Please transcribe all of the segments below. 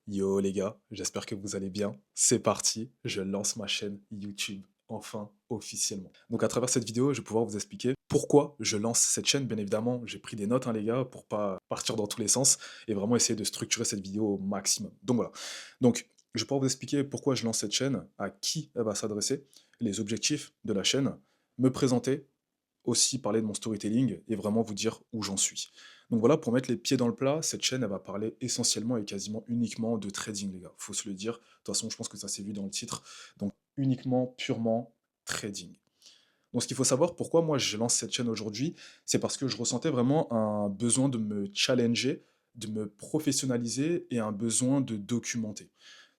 Yo les gars, j'espère que vous allez bien. C'est parti, je lance ma chaîne YouTube, enfin officiellement. Donc à travers cette vidéo, je vais pouvoir vous expliquer pourquoi je lance cette chaîne. Bien évidemment, j'ai pris des notes, hein, les gars, pour pas partir dans tous les sens et vraiment essayer de structurer cette vidéo au maximum. Donc voilà. Donc je vais pouvoir vous expliquer pourquoi je lance cette chaîne, à qui elle va s'adresser, les objectifs de la chaîne, me présenter, aussi parler de mon storytelling et vraiment vous dire où j'en suis. Donc voilà, pour mettre les pieds dans le plat, cette chaîne, elle va parler essentiellement et quasiment uniquement de trading, les gars. Faut se le dire. De toute façon, je pense que ça s'est vu dans le titre. Donc uniquement, purement trading. Donc ce qu'il faut savoir, pourquoi moi je lance cette chaîne aujourd'hui, c'est parce que je ressentais vraiment un besoin de me challenger, de me professionnaliser et un besoin de documenter.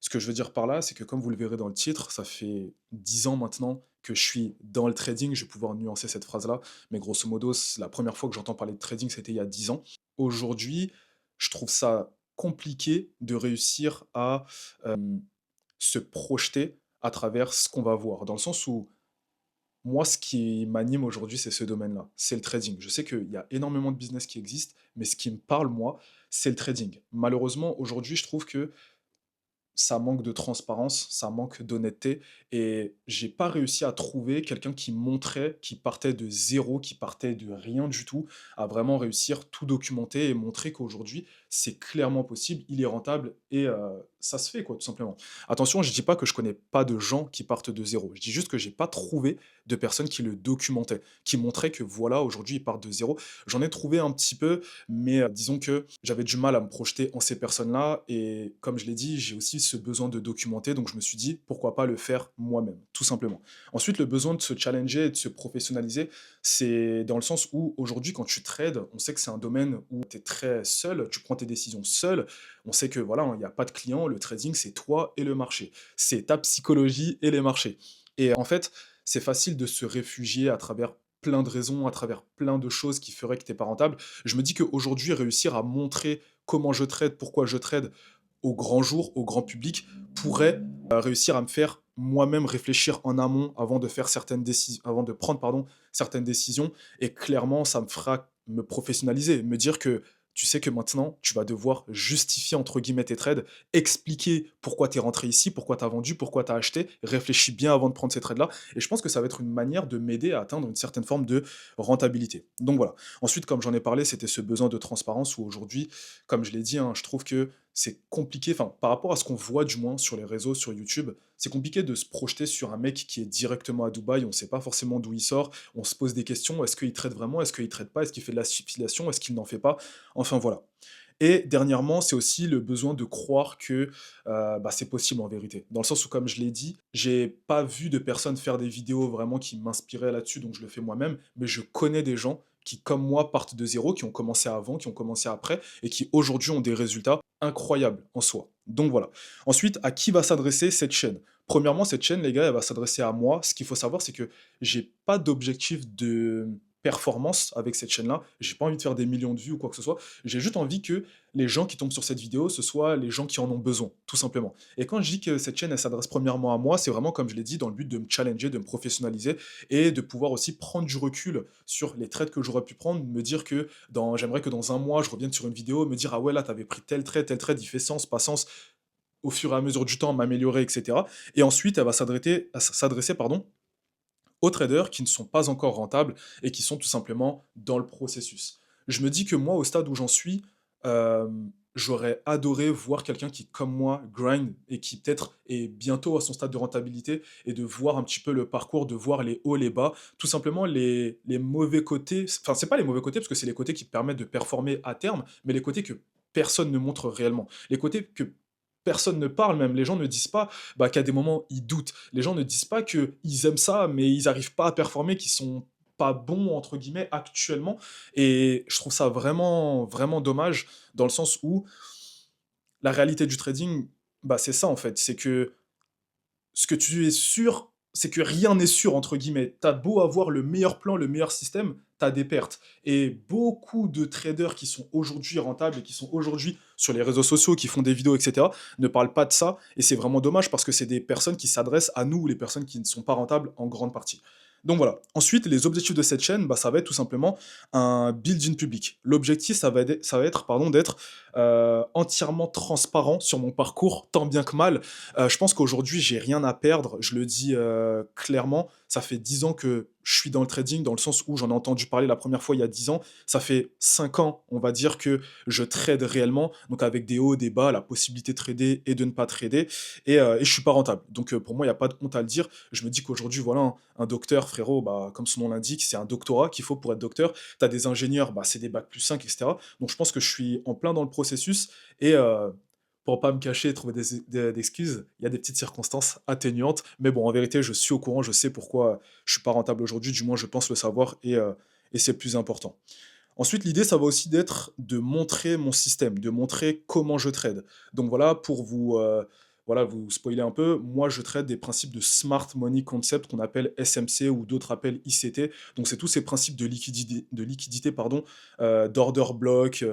Ce que je veux dire par là, c'est que comme vous le verrez dans le titre, ça fait 10 ans maintenant que je suis dans le trading, je vais pouvoir nuancer cette phrase-là, mais grosso modo, la première fois que j'entends parler de trading, c'était il y a 10 ans. Aujourd'hui, je trouve ça compliqué de réussir à euh, se projeter à travers ce qu'on va voir, dans le sens où moi, ce qui m'anime aujourd'hui, c'est ce domaine-là, c'est le trading. Je sais qu'il y a énormément de business qui existent, mais ce qui me parle, moi, c'est le trading. Malheureusement, aujourd'hui, je trouve que ça manque de transparence, ça manque d'honnêteté et j'ai pas réussi à trouver quelqu'un qui montrait, qui partait de zéro, qui partait de rien du tout, à vraiment réussir tout documenter et montrer qu'aujourd'hui, c'est clairement possible, il est rentable et ça se fait quoi, tout simplement. Attention, je dis pas que je connais pas de gens qui partent de zéro. Je dis juste que j'ai pas trouvé de personnes qui le documentaient, qui montraient que voilà, aujourd'hui, ils partent de zéro. J'en ai trouvé un petit peu, mais disons que j'avais du mal à me projeter en ces personnes-là et comme je l'ai dit, j'ai aussi ce besoin de documenter, donc je me suis dit: «Pourquoi pas le faire moi-même?» tout simplement. Ensuite, le besoin de se challenger et de se professionnaliser, c'est dans le sens où aujourd'hui, quand tu trades, on sait que c'est un domaine où tu es très seul, tu prends tes décisions seul. On sait que voilà, il n'y a pas de client, le trading, c'est toi et le marché. C'est ta psychologie et les marchés. Et en fait, c'est facile de se réfugier à travers plein de raisons, à travers plein de choses qui feraient que tu pas rentable. Je me dis qu'aujourd'hui, réussir à montrer comment je trade, pourquoi je trade au grand jour, au grand public, pourrait réussir à me faire moi-même réfléchir en amont avant de faire certaines décisions, avant de prendre certaines décisions. Et clairement, ça me fera me professionnaliser, me dire que tu sais que maintenant, tu vas devoir justifier entre guillemets tes trades, expliquer pourquoi tu es rentré ici, pourquoi tu as vendu, pourquoi tu as acheté, réfléchis bien avant de prendre ces trades-là. Et je pense que ça va être une manière de m'aider à atteindre une certaine forme de rentabilité. Donc voilà. Ensuite, comme j'en ai parlé, c'était ce besoin de transparence où aujourd'hui, comme je l'ai dit, hein, je trouve que c'est compliqué, enfin, par rapport à ce qu'on voit du moins sur les réseaux, sur YouTube, c'est compliqué de se projeter sur un mec qui est directement à Dubaï, on ne sait pas forcément d'où il sort, on se pose des questions, est-ce qu'il trade vraiment, est-ce qu'il trade pas, est-ce qu'il fait de la filiation, est-ce qu'il n'en fait pas, enfin voilà. Et dernièrement, c'est aussi le besoin de croire que bah, c'est possible en vérité. Dans le sens où, comme je l'ai dit, j'ai pas vu de personnes faire des vidéos vraiment qui m'inspiraient là-dessus, donc je le fais moi-même, mais je connais des gens qui, comme moi, partent de zéro, qui ont commencé avant, qui ont commencé après, et qui aujourd'hui ont des résultats incroyables en soi. Donc voilà. Ensuite, à qui va s'adresser cette chaîne? Premièrement, cette chaîne, les gars, elle va s'adresser à moi. Ce qu'il faut savoir, c'est que j'ai pas d'objectif de performance avec cette chaîne-là. J'ai pas envie de faire des millions de vues ou quoi que ce soit. J'ai juste envie que les gens qui tombent sur cette vidéo, ce soit les gens qui en ont besoin, tout simplement. Et quand je dis que cette chaîne, elle s'adresse premièrement à moi, c'est vraiment, comme je l'ai dit, dans le but de me challenger, de me professionnaliser et de pouvoir aussi prendre du recul sur les trades que j'aurais pu prendre, me dire que j'aimerais que dans un mois, je revienne sur une vidéo, me dire, ah ouais, là, t'avais pris tel trade, il fait sens, pas sens, au fur et à mesure du temps, m'améliorer, etc. Et ensuite, elle va s'adresser, pardon, aux traders qui ne sont pas encore rentables et qui sont tout simplement dans le processus. Je me dis que moi, au stade où j'en suis, euh, j'aurais adoré voir quelqu'un qui, comme moi, grind et qui peut-être est bientôt à son stade de rentabilité et de voir un petit peu le parcours, de voir les hauts, les bas, tout simplement les mauvais côtés, enfin c'est pas les mauvais côtés parce que c'est les côtés qui permettent de performer à terme, mais les côtés que personne ne montre réellement, les côtés que personne ne parle même, les gens ne disent pas bah, qu'à des moments ils doutent, les gens ne disent pas qu'ils aiment ça, mais ils n'arrivent pas à performer, qu'ils sont pas bons, entre guillemets, actuellement. Et je trouve ça vraiment, vraiment dommage, dans le sens où la réalité du trading, bah, c'est ça en fait. C'est que ce que tu es sûr, c'est que rien n'est sûr, entre guillemets. T'as beau avoir le meilleur plan, le meilleur système, t'as des pertes. Et beaucoup de traders qui sont aujourd'hui rentables et qui sont aujourd'hui sur les réseaux sociaux, qui font des vidéos, etc., ne parlent pas de ça. Et c'est vraiment dommage parce que c'est des personnes qui s'adressent à nous, les personnes qui ne sont pas rentables en grande partie. Donc voilà. Ensuite, les objectifs de cette chaîne, bah, ça va être tout simplement un build-in public. L'objectif, ça va être pardon, d'être entièrement transparent sur mon parcours, tant bien que mal. Je pense qu'aujourd'hui, j'ai rien à perdre. Je le dis clairement. Ça fait 10 ans que je suis dans le trading, dans le sens où j'en ai entendu parler la première fois il y a 10 ans. Ça fait 5 ans, on va dire, que je trade réellement. Donc avec des hauts, des bas, la possibilité de trader et de ne pas trader. Et je suis pas rentable. Donc pour moi, il n'y a pas de honte à le dire. Je me dis qu'aujourd'hui, voilà, un docteur, frérot, bah, comme son nom l'indique, c'est un doctorat qu'il faut pour être docteur. Tu as des ingénieurs, bah, c'est des bacs plus 5, etc. Donc je pense que je suis en plein dans le processus. Et pour pas me cacher et trouver des excuses, il y a des petites circonstances atténuantes. Mais bon, en vérité, je suis au courant, je sais pourquoi je suis pas rentable aujourd'hui. Du moins, je pense le savoir et c'est le plus important. Ensuite, l'idée, ça va aussi d'être de montrer mon système, de montrer comment je trade. Donc voilà, pour voilà, vous spoiler un peu, moi je trade des principes de Smart Money Concept qu'on appelle SMC ou d'autres appellent ICT. Donc c'est tous ces principes de liquidité pardon, d'order block,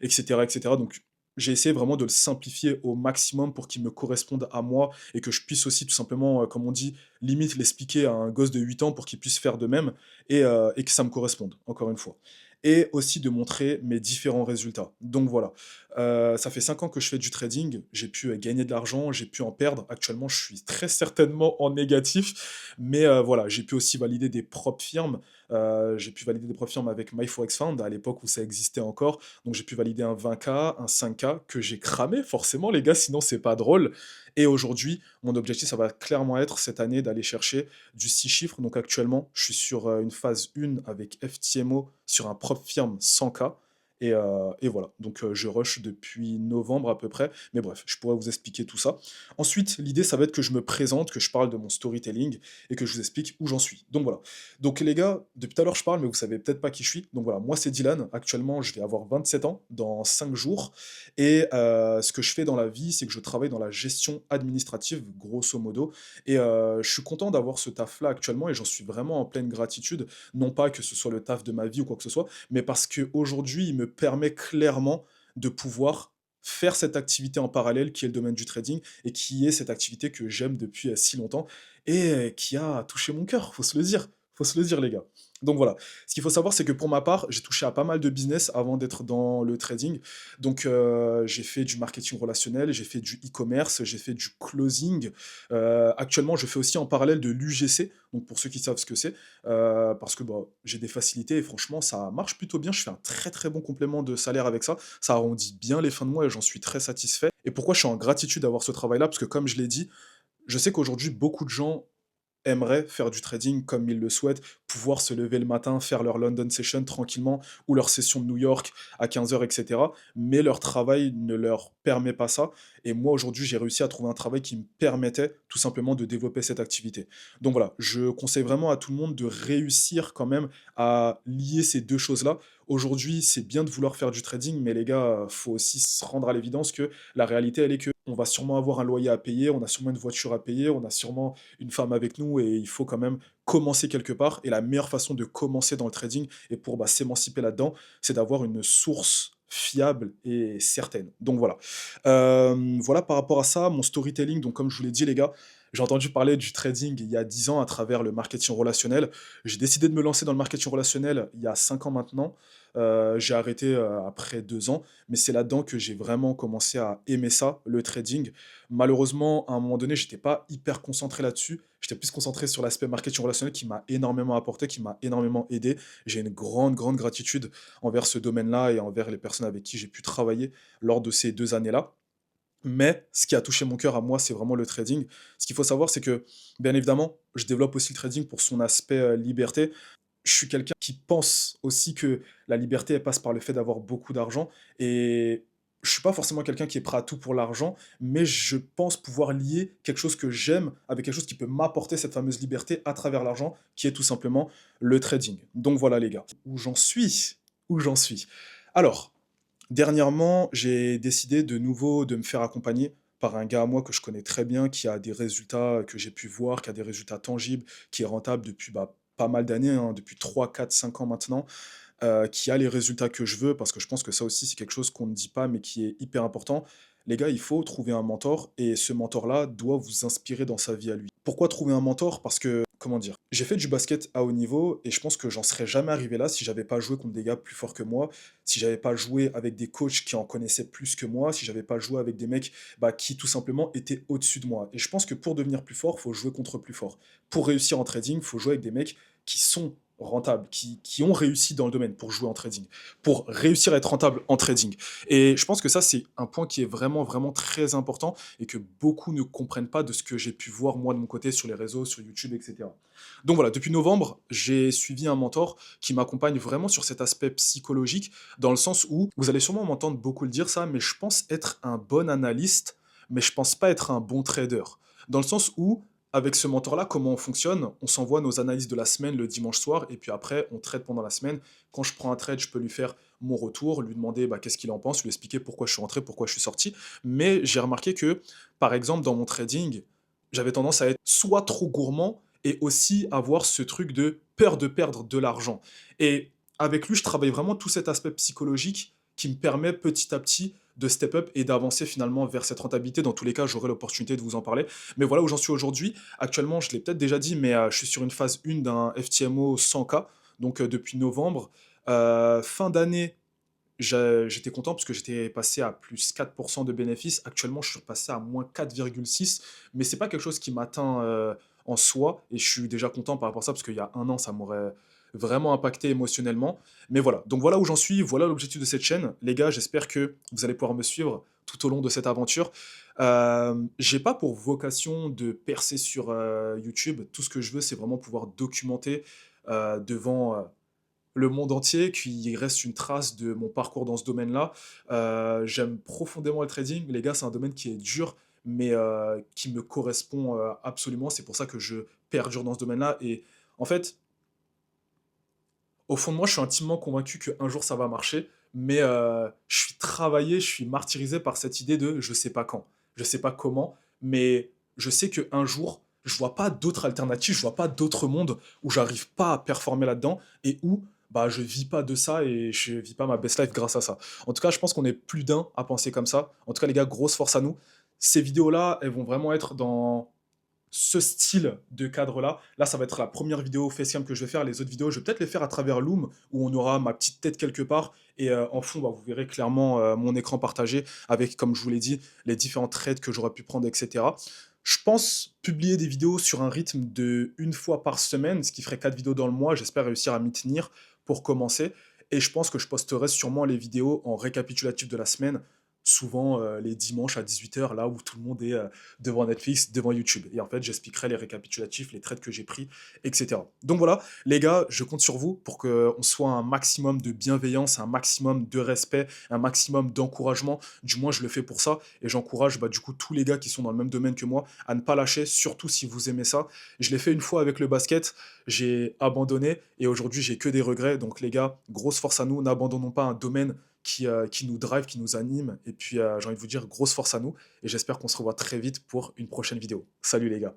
etc., etc. Donc j'ai essayé vraiment de le simplifier au maximum pour qu'il me corresponde à moi et que je puisse aussi tout simplement, comme on dit, limite l'expliquer à un gosse de 8 ans pour qu'il puisse faire de même et que ça me corresponde, encore une fois et aussi de montrer mes différents résultats. Donc voilà, ça fait 5 ans que je fais du trading, j'ai pu gagner de l'argent, j'ai pu en perdre. Actuellement, je suis très certainement en négatif, mais voilà, j'ai pu aussi valider des propres firmes. J'ai pu valider des propres firmes avec MyForexFund à l'époque où ça existait encore. Donc j'ai pu valider un 20K, un 5K que j'ai cramé forcément les gars, sinon c'est pas drôle. Et aujourd'hui, mon objectif, ça va clairement être cette année d'aller chercher du 6 chiffres. Donc actuellement, je suis sur une phase 1 avec FTMO sur un propre firme 100K. Et voilà, donc je rush depuis novembre à peu près, mais bref, je pourrais vous expliquer tout ça. Ensuite, l'idée, ça va être que je me présente, que je parle de mon storytelling et que je vous explique où j'en suis. Donc voilà. Donc les gars, depuis tout à l'heure je parle, mais vous savez peut-être pas qui je suis. Donc voilà, moi c'est Dylan, actuellement je vais avoir 27 ans dans 5 jours. Et ce que je fais dans la vie, c'est que je travaille dans la gestion administrative, grosso modo. Et je suis content d'avoir ce taf-là actuellement et j'en suis vraiment en pleine gratitude. Non pas que ce soit le taf de ma vie ou quoi que ce soit, mais parce qu'aujourd'hui, il me permet clairement de pouvoir faire cette activité en parallèle qui est le domaine du trading et qui est cette activité que j'aime depuis si longtemps et qui a touché mon cœur, faut se le dire. Faut se le dire, les gars. Donc voilà. Ce qu'il faut savoir, c'est que pour ma part, j'ai touché à pas mal de business avant d'être dans le trading. Donc, j'ai fait du marketing relationnel, j'ai fait du e-commerce, j'ai fait du closing. Actuellement, je fais aussi en parallèle de l'UGC, donc pour ceux qui savent ce que c'est, parce que bah, j'ai des facilités et franchement, ça marche plutôt bien. Je fais un très très bon complément de salaire avec ça. Ça arrondit bien les fins de mois et j'en suis très satisfait. Et pourquoi je suis en gratitude d'avoir ce travail-là? Parce que comme je l'ai dit, je sais qu'aujourd'hui, beaucoup de gens aimeraient faire du trading comme ils le souhaitent, pouvoir se lever le matin, faire leur London Session tranquillement ou leur session de New York à 15 heures, etc. Mais leur travail ne leur permet pas ça. Et moi, aujourd'hui, j'ai réussi à trouver un travail qui me permettait tout simplement de développer cette activité. Donc voilà, je conseille vraiment à tout le monde de réussir quand même à lier ces deux choses-là. Aujourd'hui, c'est bien de vouloir faire du trading, mais les gars, faut aussi se rendre à l'évidence que la réalité, elle est que on va sûrement avoir un loyer à payer, on a sûrement une voiture à payer, on a sûrement une femme avec nous et il faut quand même commencer quelque part. Et la meilleure façon de commencer dans le trading et pour bah, s'émanciper là-dedans, c'est d'avoir une source fiable et certaine. Donc voilà. Voilà par rapport à ça, mon storytelling, donc comme je vous l'ai dit les gars, j'ai entendu parler du trading il y a 10 ans à travers le marketing relationnel. J'ai décidé de me lancer dans le marketing relationnel il y a 5 ans maintenant. J'ai arrêté après 2 ans, mais c'est là-dedans que j'ai vraiment commencé à aimer ça, le trading. Malheureusement, à un moment donné, j'étais pas hyper concentré là-dessus. J'étais plus concentré sur l'aspect marketing relationnel qui m'a énormément apporté, qui m'a énormément aidé. J'ai une grande, grande gratitude envers ce domaine-là et envers les personnes avec qui j'ai pu travailler lors de ces 2 années-là. Mais ce qui a touché mon cœur à moi, c'est vraiment le trading. Ce qu'il faut savoir, c'est que, bien évidemment, je développe aussi le trading pour son aspect liberté. Je suis quelqu'un qui pense aussi que la liberté, elle passe par le fait d'avoir beaucoup d'argent. Et je suis pas forcément quelqu'un qui est prêt à tout pour l'argent, mais je pense pouvoir lier quelque chose que j'aime avec quelque chose qui peut m'apporter cette fameuse liberté à travers l'argent, qui est tout simplement le trading. Donc voilà les gars, où j'en suis, où j'en suis. Alors, dernièrement, j'ai décidé de nouveau de me faire accompagner par un gars à moi que je connais très bien, qui a des résultats que j'ai pu voir, qui a des résultats tangibles, qui est rentable depuis bah, pas mal d'années, hein, depuis 3, 4, 5 ans maintenant, qui a les résultats que je veux, parce que je pense que ça aussi c'est quelque chose qu'on ne dit pas, mais qui est hyper important. Les gars, il faut trouver un mentor, et ce mentor-là doit vous inspirer dans sa vie à lui. Pourquoi trouver un mentor? Parce que comment dire? J'ai fait du basket à haut niveau et je pense que j'en serais jamais arrivé là si j'avais pas joué contre des gars plus forts que moi, si j'avais pas joué avec des coachs qui en connaissaient plus que moi, si j'avais pas joué avec des mecs, bah, qui tout simplement étaient au-dessus de moi. Et je pense que pour devenir plus fort, faut jouer contre plus fort. Pour réussir en trading, faut jouer avec des mecs qui sont rentables, qui ont réussi dans le domaine pour jouer en trading, pour réussir à être rentable en trading. Et je pense que ça, c'est un point qui est vraiment, vraiment très important et que beaucoup ne comprennent pas de ce que j'ai pu voir moi de mon côté sur les réseaux, sur YouTube, etc. Donc voilà, depuis novembre, j'ai suivi un mentor qui m'accompagne vraiment sur cet aspect psychologique, dans le sens où, vous allez sûrement m'entendre beaucoup le dire ça, mais je pense être un bon analyste, mais je pense pas être un bon trader. Dans le sens où, avec ce mentor-là, comment on fonctionne? On s'envoie nos analyses de la semaine le dimanche soir, et puis après, on trade pendant la semaine. Quand je prends un trade, je peux lui faire mon retour, lui demander bah, qu'est-ce qu'il en pense, lui expliquer pourquoi je suis rentré, pourquoi je suis sorti. Mais j'ai remarqué que, par exemple, dans mon trading, j'avais tendance à être soit trop gourmand et aussi avoir ce truc de peur de perdre de l'argent. Et avec lui, je travaille vraiment tout cet aspect psychologique qui me permet petit à petit de step up et d'avancer finalement vers cette rentabilité. Dans tous les cas, j'aurai l'opportunité de vous en parler. Mais voilà où j'en suis aujourd'hui. Actuellement, je l'ai peut-être déjà dit, mais je suis sur une phase 1 d'un FTMO 100K, donc depuis novembre. Fin d'année, j'étais content parce que j'étais passé à plus 4% de bénéfices. Actuellement, je suis passé à moins 4,6, mais c'est pas quelque chose qui m'atteint en soi et je suis déjà content par rapport à ça parce qu'il y a un an, ça m'aurait vraiment impacté émotionnellement. Mais voilà, donc voilà où j'en suis, voilà l'objectif de cette chaîne. Les gars, j'espère que vous allez pouvoir me suivre tout au long de cette aventure. J'ai pas pour vocation de percer sur YouTube. Tout ce que je veux, c'est vraiment pouvoir documenter devant le monde entier, qu'il reste une trace de mon parcours dans ce domaine-là. J'aime profondément le trading. Les gars, c'est un domaine qui est dur, mais qui me correspond absolument. C'est pour ça que je perdure dans ce domaine-là. Et en fait, au fond de moi, je suis intimement convaincu qu'un jour ça va marcher, mais je suis travaillé, je suis martyrisé par cette idée de je sais pas quand, je sais pas comment, mais je sais qu'un jour, je vois pas d'autres alternatives, je vois pas d'autres mondes où j'arrive pas à performer là-dedans et où bah, je vis pas de ça et je vis pas ma best life grâce à ça. En tout cas, je pense qu'on est plus d'un à penser comme ça. En tout cas, les gars, grosse force à nous. Ces vidéos-là, elles vont vraiment être dans ce style de cadre-là. Là, ça va être la première vidéo facecam que je vais faire. Les autres vidéos, je vais peut-être les faire à travers Loom, où on aura ma petite tête quelque part. Et en fond, bah, vous verrez clairement mon écran partagé avec, comme je vous l'ai dit, les différents trades que j'aurais pu prendre, etc. Je pense publier des vidéos sur un rythme de une fois par semaine, ce qui ferait 4 vidéos dans le mois. J'espère réussir à m'y tenir pour commencer. Et je pense que je posterai sûrement les vidéos en récapitulatif de la semaine, souvent les dimanches à 18 h, là où tout le monde est devant Netflix, devant YouTube. Et en fait, j'expliquerai les récapitulatifs, les trades que j'ai pris, etc. Donc voilà, les gars, je compte sur vous pour qu'on soit un maximum de bienveillance, un maximum de respect, un maximum d'encouragement. Du moins, je le fais pour ça. Et j'encourage bah, du coup tous les gars qui sont dans le même domaine que moi à ne pas lâcher, surtout si vous aimez ça. Je l'ai fait une fois avec le basket, j'ai abandonné et aujourd'hui, j'ai que des regrets. Donc les gars, grosse force à nous, n'abandonnons pas un domaine qui nous drive, qui nous anime. Et puis, j'ai envie de vous dire, grosse force à nous. Et j'espère qu'on se revoit très vite pour une prochaine vidéo. Salut les gars.